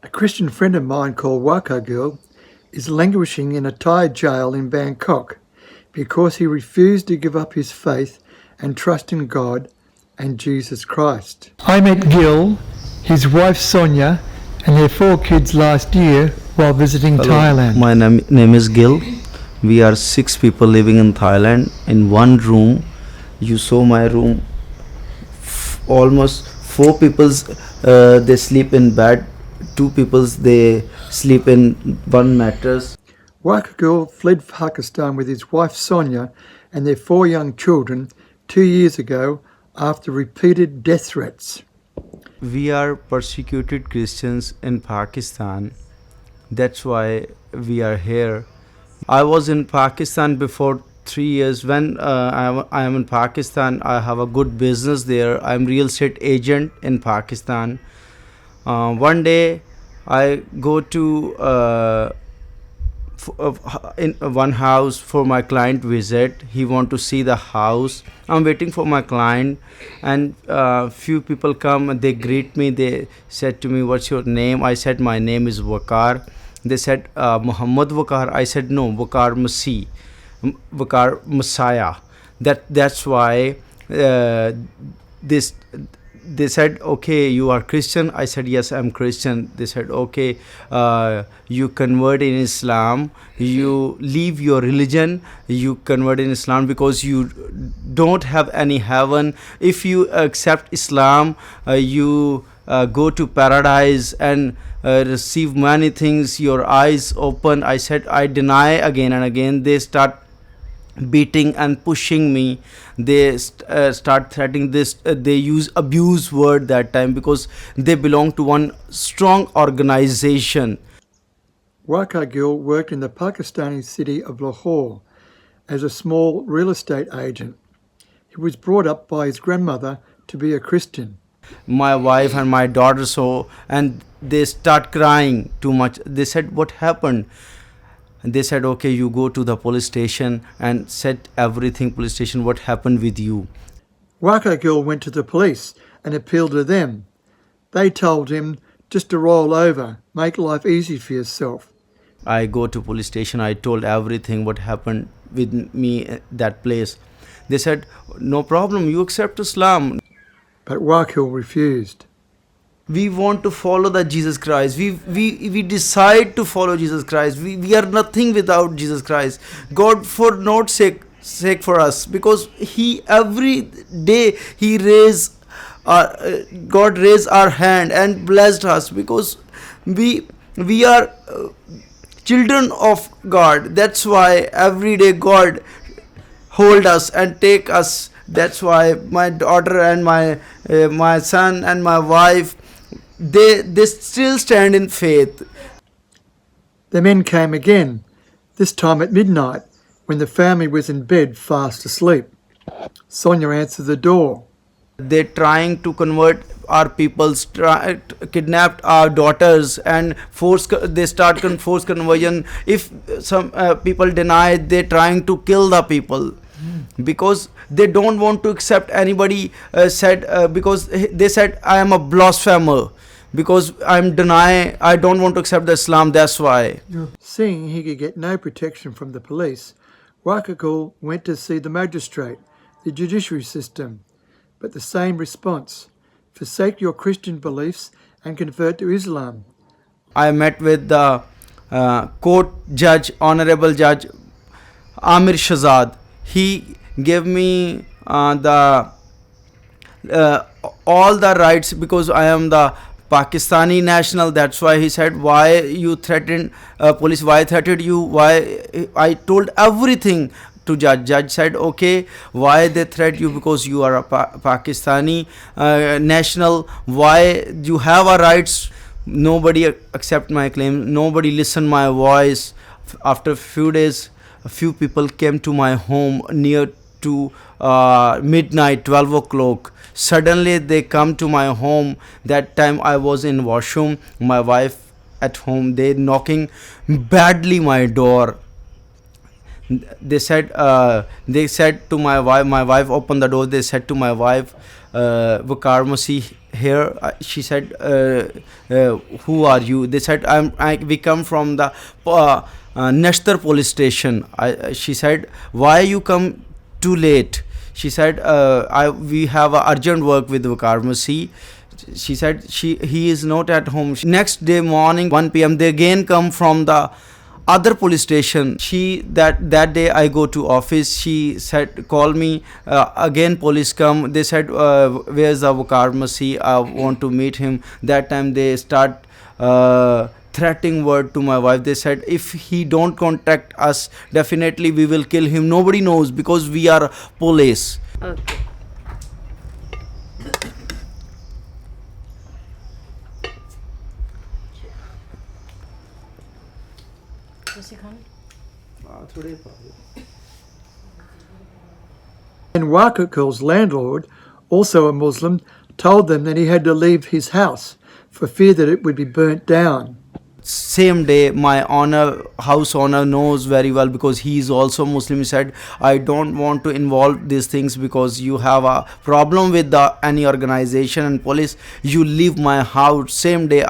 A Christian friend of mine called Waqar is languishing in a Thai jail in Bangkok because he refused to give up his faith and trust in God and Jesus Christ. I met Gil, his wife Sonia, and their 4 kids last year while visiting Hello, Thailand. my name is Gil. We are 6 people living in Thailand in one room. You saw my room. Almost 4 people they sleep in bed. 2 people they sleep in one mattress. Waqar fled Pakistan with his wife Sonia and their 4 young children 2 years ago after repeated death threats. We are persecuted Christians in Pakistan. That's why we are here. I was in Pakistan before 3 years. When I am in Pakistan, I have a good business there. I'm real estate agent in Pakistan. One day I go to in one house for my client visit. He want to see the house. I'm waiting for my client, and few people come and they greet me. They said to me, "What's your name?" I said, "My name is Waqar." They said, "Muhammad Waqar." I said, "No, Waqar Masih, Waqar Messiah." That's why this. They said, "Okay, you are Christian." I said, "Yes, I'm Christian." They said, "Okay, you convert in Islam, you leave your religion, you convert in Islam because you don't have any heaven. If you accept Islam, you go to paradise and receive many things, your eyes open." I said, "I deny." Again and again they start beating and pushing me. They start threatening this. They use abuse word that time because they belong to one strong organization. Waqar worked in the Pakistani city of Lahore as a small real estate agent. He was brought up by his grandmother to be a Christian. My wife and my daughter saw, and they start crying too much. They said, "What happened?" They said, "Okay, you go to the police station and said everything. Police station, what happened with you?" Waqar went to the police and appealed to them. They told him just to roll over, make life easy for yourself. I go to police station. I told everything what happened with me at that place. They said, "No problem, you accept Islam." But Waqar refused. We want to follow the Jesus Christ. We decide to follow Jesus Christ. We are nothing without Jesus Christ. God for not sake for us, because he every day he God raised our hand and blessed us, because we are children of God. That's why every day God hold us and take us. That's why my daughter and my son and my wife, they still stand in faith. The men came again, this time at midnight, when the family was in bed fast asleep. Sonia answered the door. They're trying to convert our people, kidnapped our daughters, and they start force conversion. If some people deny, they're trying to kill the people, because they don't want to accept anybody. Because they said, "I am a blasphemer, because I don't want to accept the Islam." That's why. Seeing he could get no protection from the police, Waqar went to see the magistrate, the judiciary system, but the same response: forsake your Christian beliefs and convert to Islam. I met with the court judge, Honorable Judge Amir Shahzad. He gave me all the rights, because I am the Pakistani national. That's why he said, "Why you threatened police? Why threatened you? Why?" I told everything to judge. Judge said, "Okay, why they threat you? Because you are a Pakistani national. Why you have a rights?" Nobody accept my claim. Nobody listen my voice. After a few days, a few people came to my home near to midnight, 12 o'clock. Suddenly they come to my home. That time I was in washroom, my wife at home. They knocking badly my door. They said to my wife opened the door. They said to my wife, "Waqar Masih here. She said, who are you? They said, we come from the Nashtar police station. She said, why you come too late? She said, we have urgent work with Waqar Masih. She said he is not at home. Next day morning 1 p.m. they again come from the other police station. That day I go to office. She said, call me again. Police come. They said, where's the Waqar Masih? I want to meet him. That time they start threatening word to my wife. They said, if he don't contact us, definitely we will kill him. Nobody knows because we are police. Okay. And Waqar's landlord, also a Muslim, told them that he had to leave his house for fear that it would be burnt down. Same day my house owner knows very well because he is also Muslim. He said, I don't want to involve these things because you have a problem with any organization and police. You leave my house. Same day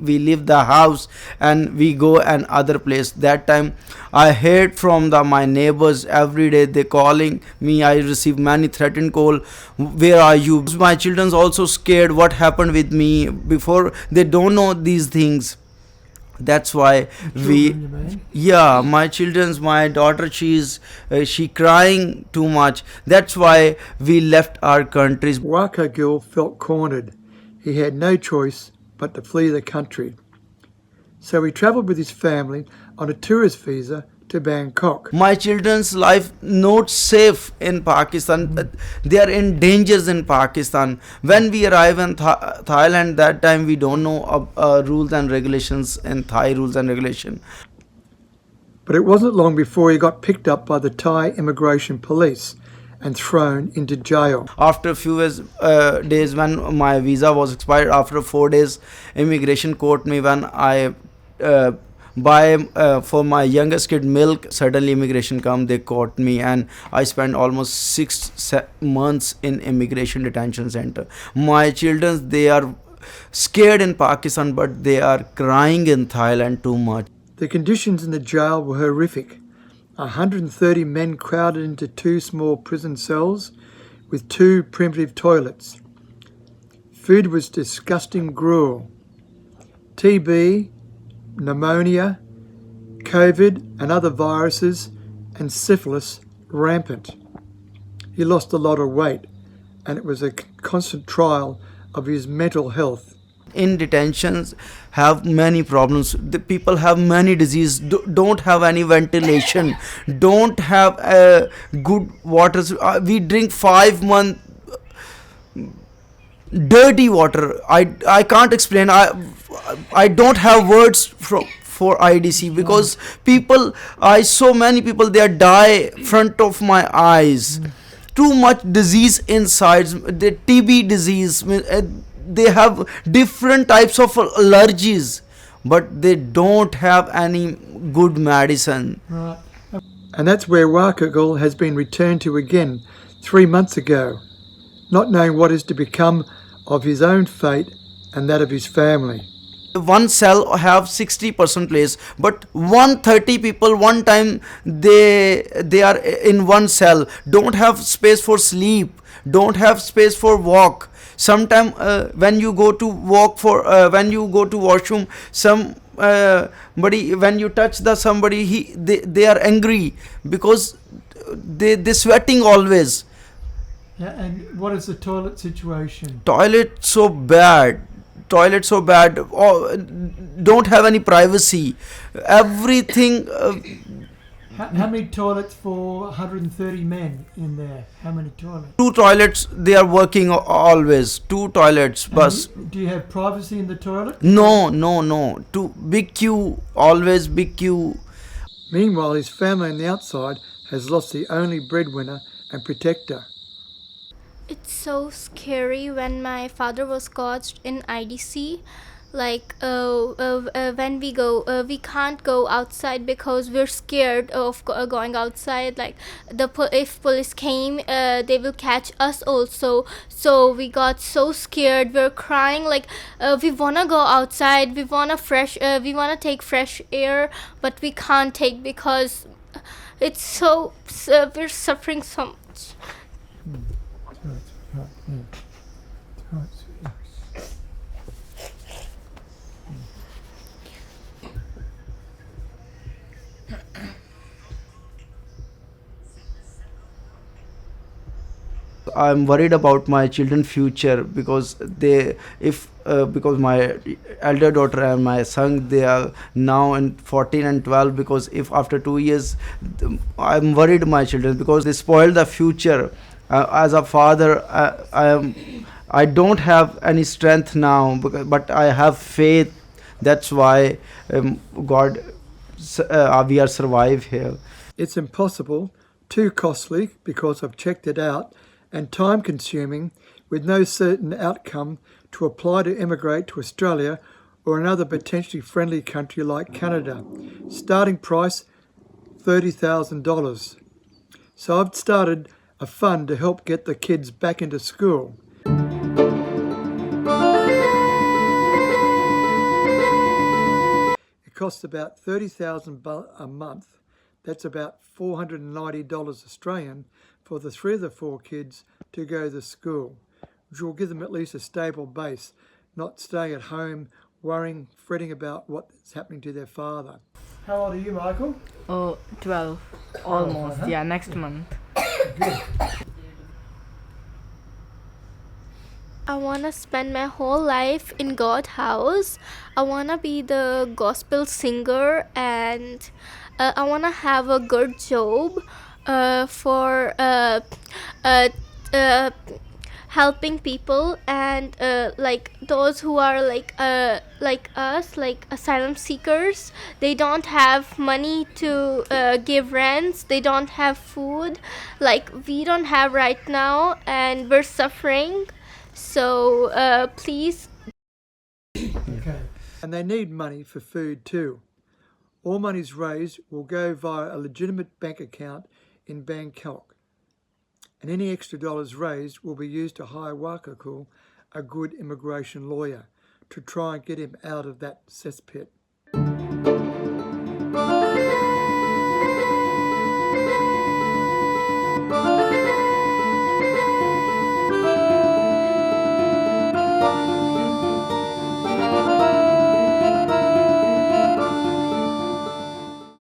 we leave the house and we go an other place. That time I heard from my neighbors every day. They calling me. I receive many threatened call. Where are you? My children's also scared what happened with me before. They don't know these things. That's why my daughter, she crying too much. That's why we left our countries. Waqar felt cornered. He had no choice but to flee the country. So he travelled with his family on a tourist visa to Bangkok. My children's life not safe in Pakistan. They are in dangers in Pakistan. When we arrive in Thailand, that time we don't know rules and regulations and Thai rules and regulation. But it wasn't long before he got picked up by the Thai immigration police and thrown into jail. After a few days when my visa was expired, after 4 days, immigration caught me when I buy for my youngest kid milk. Suddenly immigration come, they caught me, and I spent almost 6 months in immigration detention center. My children, they are scared in Pakistan, but they are crying in Thailand too much. The conditions in the jail were horrific. 130 men crowded into 2 small prison cells with 2 primitive toilets. Food was disgusting gruel. TB, pneumonia, COVID and other viruses, and syphilis rampant. He lost a lot of weight, and it was a constant trial of his mental health. In detentions have many problems. The people have many diseases, don't have any ventilation, don't have good waters. We drink 5 months dirty water. I can't explain. I don't have words for IDC because I saw many people, they die front of my eyes. Too much disease inside. The TB disease, they have different types of allergies, but they don't have any good medicine. Right. And that's where Waqar has been returned to again 3 months ago, not knowing what is to become of his own fate and that of his family. One cell have 60% place, but 130 people one time they are in one cell, don't have space for sleep, don't have space for walk. Sometime when you go to walk for when you go to washroom, somebody, when you touch somebody, they are angry because they sweating always. Yeah, and what is the toilet situation? Toilet so bad, don't have any privacy, everything. How many toilets for 130 men in there? How many toilets? 2 toilets, they are working always. 2 toilets, bus. Do you have privacy in the toilet? No. Too big queue, always big queue. Meanwhile, his family on the outside has lost the only breadwinner and protector. It's so scary. When my father was caught in IDC, like when we go, we can't go outside because we're scared of going outside. Like if police came, they will catch us also. So we got so scared, we're crying, like we wanna go outside, we wanna take fresh air, but we can't take because it's so we're suffering so much. I'm worried about my children's future because because my elder daughter and my son, they are now in 14 and 12, because if after 2 years, I'm worried my children because they spoil the future. As a father, I don't have any strength now, but I have faith. That's why God, we are survive here. It's impossible, too costly because I've checked it out, and time consuming with no certain outcome to apply to immigrate to Australia or another potentially friendly country like Canada. Starting price $30,000. So I've started a fund to help get the kids back into school. It costs about $30,000 a month. That's about $490 Australian for the 3 of the 4 kids to go to school, which will give them at least a stable base, not staying at home worrying, fretting about what's happening to their father. How old are you, Michael? Oh, 12. Almost. Yeah, next month. Good. I want to spend my whole life in God's house. I want to be the gospel singer, and I want to have a good job for helping people, and like those who are like us, like asylum seekers. They don't have money to give rents, they don't have food like we don't have right now, and we're suffering. So please. Okay. And they need money for food too. All monies raised will go via a legitimate bank account in Bangkok. And any extra dollars raised will be used to hire Waqar, a good immigration lawyer, to try and get him out of that cesspit.